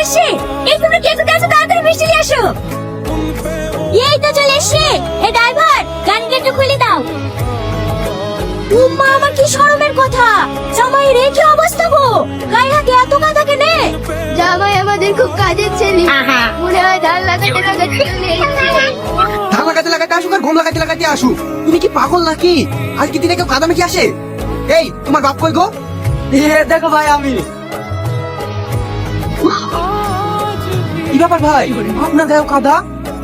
এসে এই তোমরা কে তো তাড়াতাড়ি মিষ্টি নিয়ে আসো। এই তো চলে এসে। হে ড্রাইভার, গাড়িটা একটু খুলে দাও। উম্মা, আমার কি শরমের কথা, জামাই রে কি অবস্থা গো, গায়ে হাতে এত কাদা কেনে? জামাই আমাদের খুব কাজের ছেলে, মনে হয় ধান লাগাতে লাগাতে চলে এসেছে। ধান লাগাতে লাগাতে আসুক আর গম লাগাতে লাগাতে আসুক, তুমি কি পাগল নাকি? আজকে দিনে কেউ কাদা মেখে আসে? এই তোমার বাপ কই গো? দেখো ভাই, আমি কি ব্যাপার ভাই, আপনার গায়ে কাদা?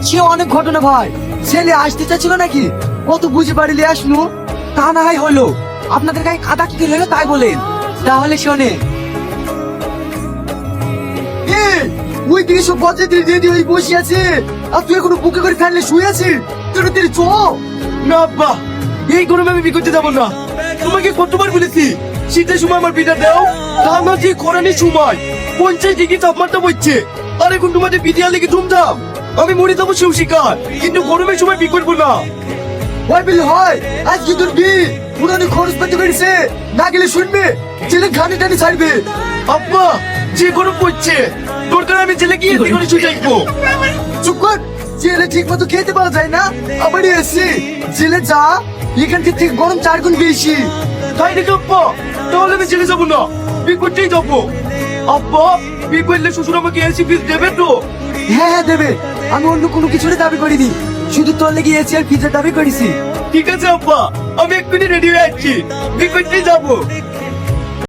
সে অনেক ঘটনা ভাই, ছেলে আসতে চাচ্ছিল নাকি, কত বুঝে বাড়িলে আসলো, তা না হয় হলো। আপনাদের গায়ে কাদা কি করে হলো তাই বলেন। তাহলে শোনে, ওই দিকে সব বাচ্চাদের রেডি হয়ে বসে আছে, আর তুই এখনো বুকে করে ফেললে শুয়ে আছিস। তোর তেরে চো না আব্বা, এই গরমে আমি বিয়ে করতে যাবো না। তোমাকে কতবার বলেছি শীতের সময় আমার বিটা দাও, তা না যে খরানির সময় 50 ডিগ্রি তাপমাত্রা পড়ছে, আর এখন তোমাদের বিদিয়া লেগে ধুমধাম। আমি মরে যাবো সেও শিকার, কিন্তু গরমের সময় বিয়ে করবো না। হয় বিল হয়, আজকে তোর বিয়ে উড়ানি খরচ পেতে পেরেছে, না গেলে শুনবে ছেলে ঘানি টানি ছাড়বে। আব্বা, যে গরম পড়ছে, দরকার আমি জেলে গিয়ে এতে করে ছুটে আসবো। চুপ কর, জেলে ঠিক মতো খেতে পাওয়া যায় না, আবারই এসছি। জেলে যা, এখান থেকে গরম 4 গুণ বেশি। তাই নাকি আব্বা? তাহলে আমি জেলে যাবো না, বিয়ে করতেই যাবো। আব্বা, বিয়ে করলে শ্বশুর আমাকে এসি ফিস দেবে তো? হ্যাঁ হ্যাঁ দেবে, আমি অন্য কোনো কিছুর দাবি করিনি, শুধু তোর লেগে এসি আর ফিজের দাবি করেছি। ঠিক আছে আব্বা, আমি এক্ষুনি রেডি হয়ে আছি, বিয়ে করতেই যাবো।